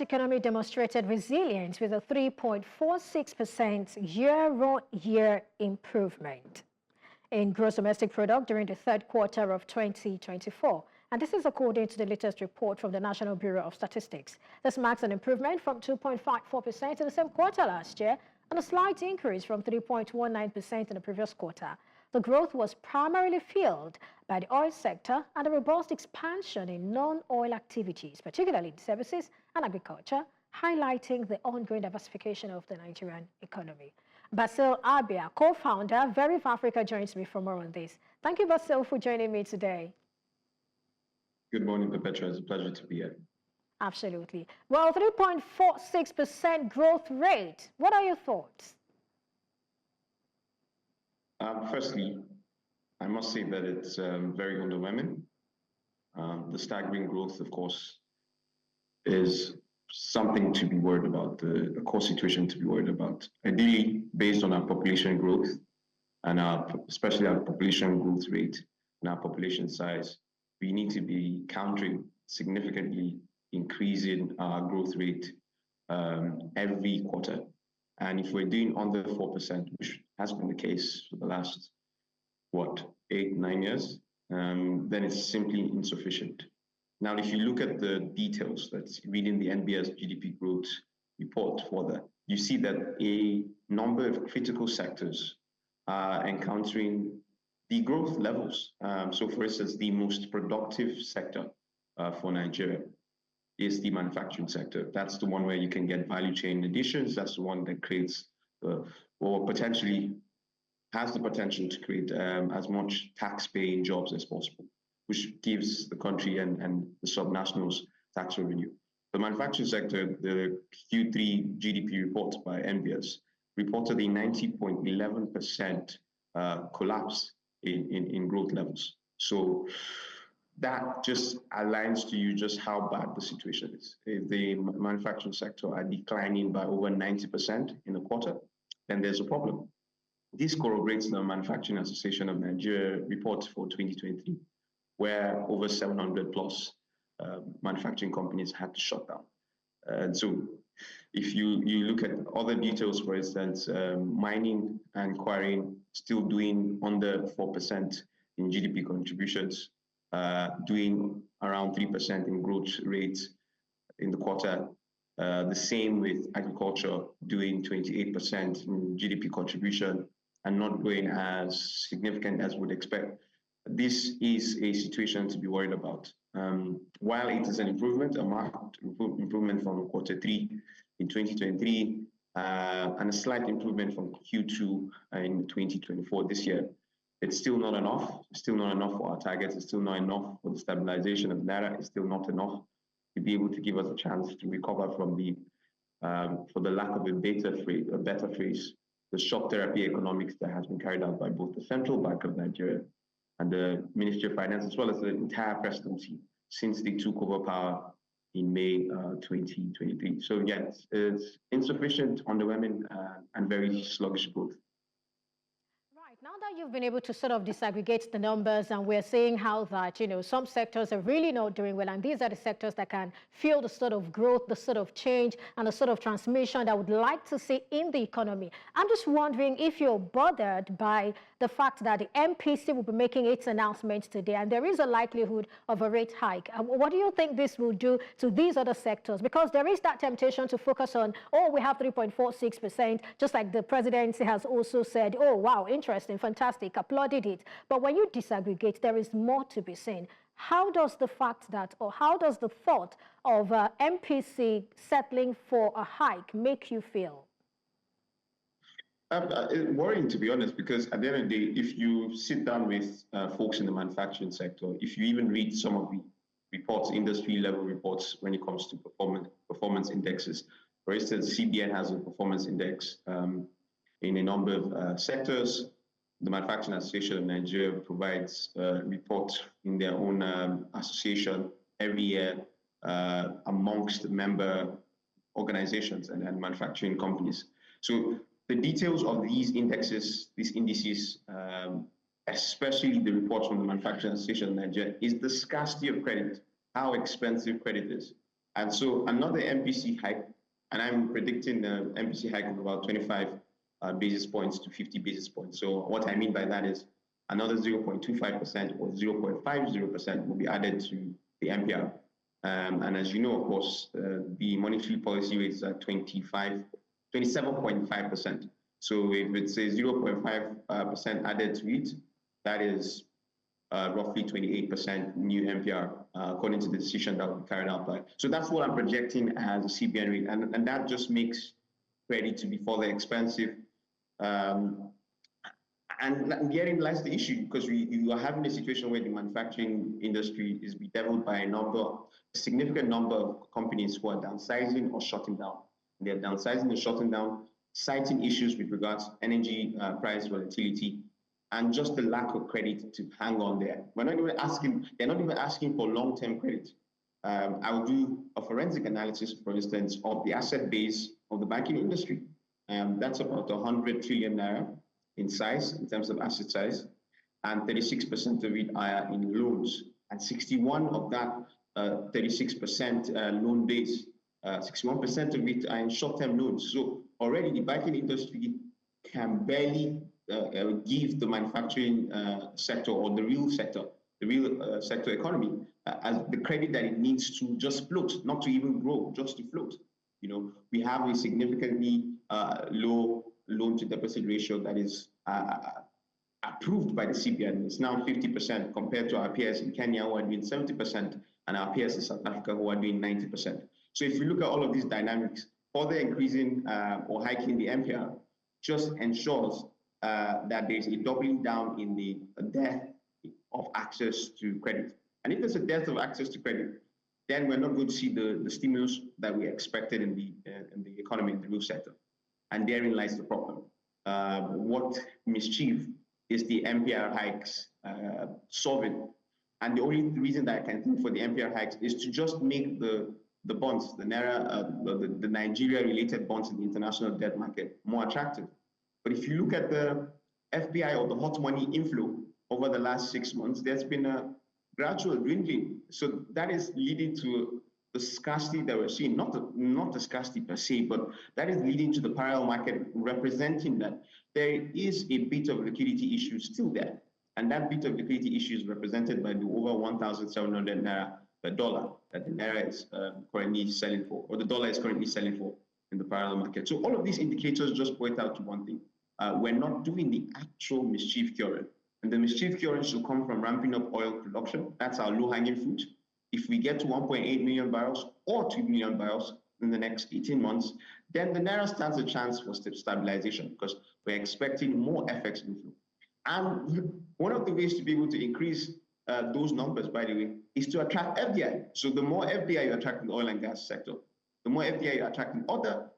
economy demonstrated resilience with a 3.46% year-on-year improvement in gross domestic product during the third quarter of 2024. And this is according to the latest report from the National Bureau of Statistics. This marks an improvement from 2.54% in the same quarter last year and a slight increase from 3.19% in the previous quarter. The growth was primarily fueled by the oil sector and a robust expansion in non-oil activities, particularly in services and agriculture, highlighting the ongoing diversification of the Nigerian economy. Basil Abia, co-founder, Veriv Africa, joins me for more on this. Thank you, Basil, for joining me today. Good morning, Perpetua. It's a pleasure to be here. Absolutely. Well, 3.46% growth rate. What are your thoughts? Firstly, I must say that it's very underwhelming. The staggering growth, of course, is something to be worried about, a core situation to be worried about. Ideally, based on our population growth and especially our population growth rate and our population size, we need to be countering significantly increasing our growth rate every quarter. And if we're doing under 4%, which has been the case for the last, 8, 9 years, then it's simply insufficient. Now, if you look at the details that's reading the NBS GDP growth report further, you see that a number of critical sectors are encountering degrowth levels. So, for instance, the most productive sector for Nigeria is the manufacturing sector. That's the one where you can get value chain additions. That's the one that creates or potentially has the potential to create as much tax-paying jobs as possible, which gives the country and the subnationals tax revenue. The manufacturing sector, the Q3 GDP report by NBS reported a 90.11% collapse in growth levels. So that just aligns to you just how bad the situation is. If the manufacturing sector are declining by over 90% in a quarter, then there's a problem. This corroborates the Manufacturing Association of Nigeria report for 2023, where over 700 plus manufacturing companies had to shut down. And so if you look at other details, for instance, mining and quarrying still doing under 4% in GDP contributions, doing around 3% in growth rates in the quarter. The same with agriculture, doing 28% in GDP contribution and not growing as significant as we'd expect. This is a situation to be worried about. While it is an improvement, a marked improvement from quarter 3 in 2023, and a slight improvement from Q2 in 2024 this year, it's still not enough. It's still not enough for our targets. It's still not enough for the stabilization of Naira. It's still not enough to be able to give us a chance to recover from for the lack of a better phrase, the shock therapy economics that has been carried out by both the Central Bank of Nigeria and the Ministry of Finance, as well as the entire presidency since they took over power in May 2023. So yes, it's insufficient, underwhelming, and very sluggish growth. Now that you've been able to sort of disaggregate the numbers, and we're seeing how that, some sectors are really not doing well, and these are the sectors that can fuel the sort of growth, the sort of change, and the sort of transformation that I would like to see in the economy. I'm just wondering if you're bothered by the fact that the MPC will be making its announcement today, and there is a likelihood of a rate hike. What do you think this will do to these other sectors? Because there is that temptation to focus on, we have 3.46%, just like the presidency has also said, wow, interesting, fantastic, applauded it. But when you disaggregate, there is more to be seen. How does the fact that, or how does the thought of MPC settling for a hike make you feel? It's worrying, to be honest, because at the end of the day, if you sit down with folks in the manufacturing sector, if you even read some of the reports, industry level reports, when it comes to performance indexes, for instance, CBN has a performance index in a number of sectors. The Manufacturing Association of Nigeria provides reports in their own association every year amongst member organizations and manufacturing companies. So the details of these indices, especially the reports from the Manufacturing Association of Nigeria, is the scarcity of credit, how expensive credit is. And so another MPC hike, and I'm predicting the MPC hike of about 25 basis points to 50 basis points. So what I mean by that is another 0.25% or 0.50% will be added to the MPR. And as you know, of course, the monetary policy rate is at 27.5%. So if it's a 0.5% added to it, that is roughly 28% new MPR, according to the decision that will be carried out by. So that's what I'm projecting as a CBN rate. And that just makes credit to be further expensive. And herein lies the issue, because you are having a situation where the manufacturing industry is bedeviled by a significant number of companies who are downsizing or shutting down. They're downsizing or shutting down, citing issues with regards to energy price volatility and just the lack of credit to hang on there. They're not even asking for long-term credit. I'll do a forensic analysis, for instance, of the asset base of the banking industry. That's about 100 trillion naira in size, in terms of asset size, and 36% of it are in loans. And 61 of that 36% loan base, 61% of it are in short-term loans. So already the banking industry can barely give the manufacturing sector or the real sector economy as the credit that it needs to just float, not to even grow, just to float. You know, we have a significantly low loan-to-deposit ratio that is approved by the CBN. It's now 50% compared to our peers in Kenya, who are doing 70%, and our peers in South Africa, who are doing 90%. So if you look at all of these dynamics, further increasing or hiking the MPR just ensures that there's a doubling down in the dearth of access to credit. And if there's a dearth of access to credit, then we're not going to see the stimulus that we expected in the economy, in the real sector. And therein lies the problem. What mischief is the MPR hikes solving? And the only reason that I can think for the MPR hikes is to just make the bonds, the Naira, the Nigeria-related bonds in the international debt market more attractive. But if you look at the FPI or the hot money inflow over the last 6 months, there's been a gradual dwindling. So that is leading to the scarcity that we're seeing, not the scarcity per se, but that is leading to the parallel market, representing that there is a bit of liquidity issue still there. And that bit of liquidity issue is represented by the over 1,700 Naira per dollar that the Naira is currently selling for, or the dollar is currently selling for in the parallel market. So all of these indicators just point out to one thing. We're not doing the actual mischief curing. And the mischief curing should come from ramping up oil production. That's our low-hanging fruit. If we get to 1.8 million barrels or 2 million barrels in the next 18 months, then the Naira stands a chance for stabilization, because we're expecting more FX inflow. And one of the ways to be able to increase those numbers, by the way, is to attract FDI. So the more FDI you attract in the oil and gas sector, the more FDI you attract in other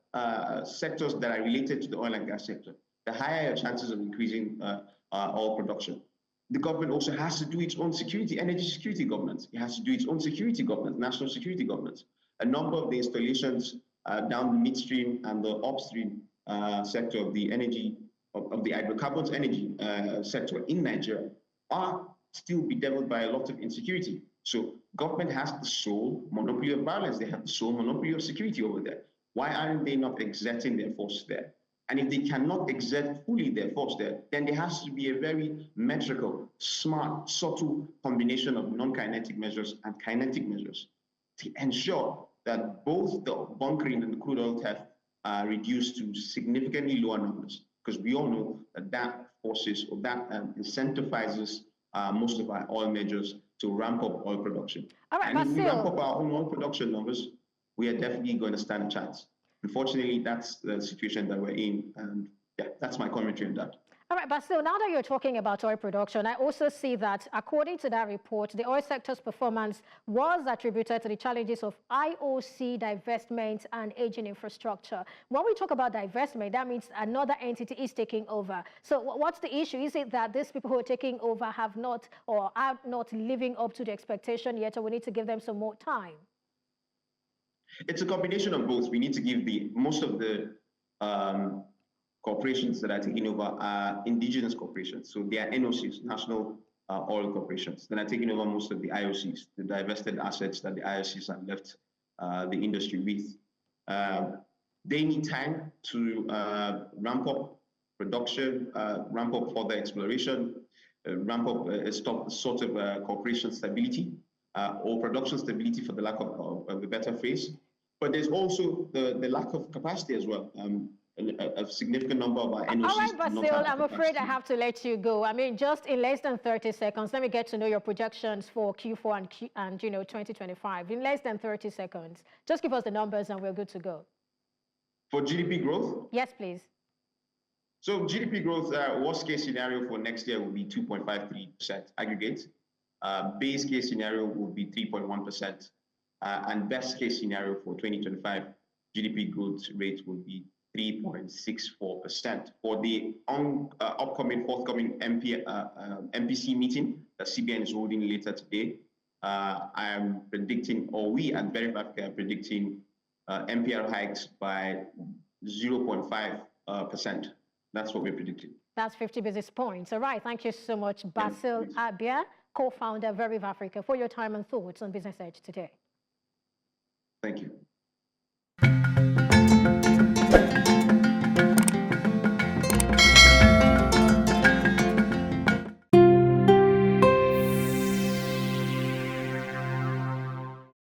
sectors that are related to the oil and gas sector, the higher your chances of increasing oil production. The government also has to do its own energy security governance. It has to do its own security governance, national security governance. A number of the installations down the midstream and the upstream sector of the energy, of the hydrocarbons energy sector in Nigeria are still bedeviled by a lot of insecurity. So government has the sole monopoly of violence. They have the sole monopoly of security over there. Why aren't they not exerting their force there? And if they cannot exert fully their force there, then there has to be a very metrical, smart, subtle combination of non-kinetic measures and kinetic measures to ensure that both the bunkering and the crude oil theft are reduced to significantly lower numbers. Because we all know that that forces or that incentivizes most of our oil majors to ramp up oil production. All right, and if we ramp up our own oil production numbers, we are definitely going to stand a chance. Unfortunately, that's the situation that we're in, and yeah, that's my commentary on that. All right, Basil, now that you're talking about oil production, I also see that according to that report, the oil sector's performance was attributed to the challenges of IOC divestment and aging infrastructure. When we talk about divestment, that means another entity is taking over. So what's the issue? Is it that these people who are taking over have not or are not living up to the expectation yet, or we need to give them some more time? It's a combination of both. We need to give most of the corporations that are taking over are indigenous corporations. So they are NOCs, National Oil Corporations, that are taking over most of the IOCs, the divested assets that the IOCs have left the industry with. They need time to ramp up production, ramp up further exploration, ramp up sort of cooperation stability or production stability, for the lack of a better phrase. But there's also the lack of capacity as well. A significant number of our NOCs. All right, Basil, I'm afraid I have to let you go. I mean, just in less than 30 seconds, let me get to know your projections for Q4 and 2025. In less than 30 seconds, just give us the numbers and we're good to go. For GDP growth? Yes, please. So GDP growth, worst case scenario for next year will be 2.53% aggregate. Base case scenario will be 3.1%. And best case scenario for 2025, GDP growth rate will be 3.64%. For the forthcoming MPC meeting that CBN is holding later today, I am predicting, or we at Veriv Africa are predicting MPR hikes by 0.5%. That's what we're predicting. That's 50 basis points. All right. Thank you so much, Basil Abia, co-founder of Veriv Africa, for your time and thoughts on Business Edge today. Thank you.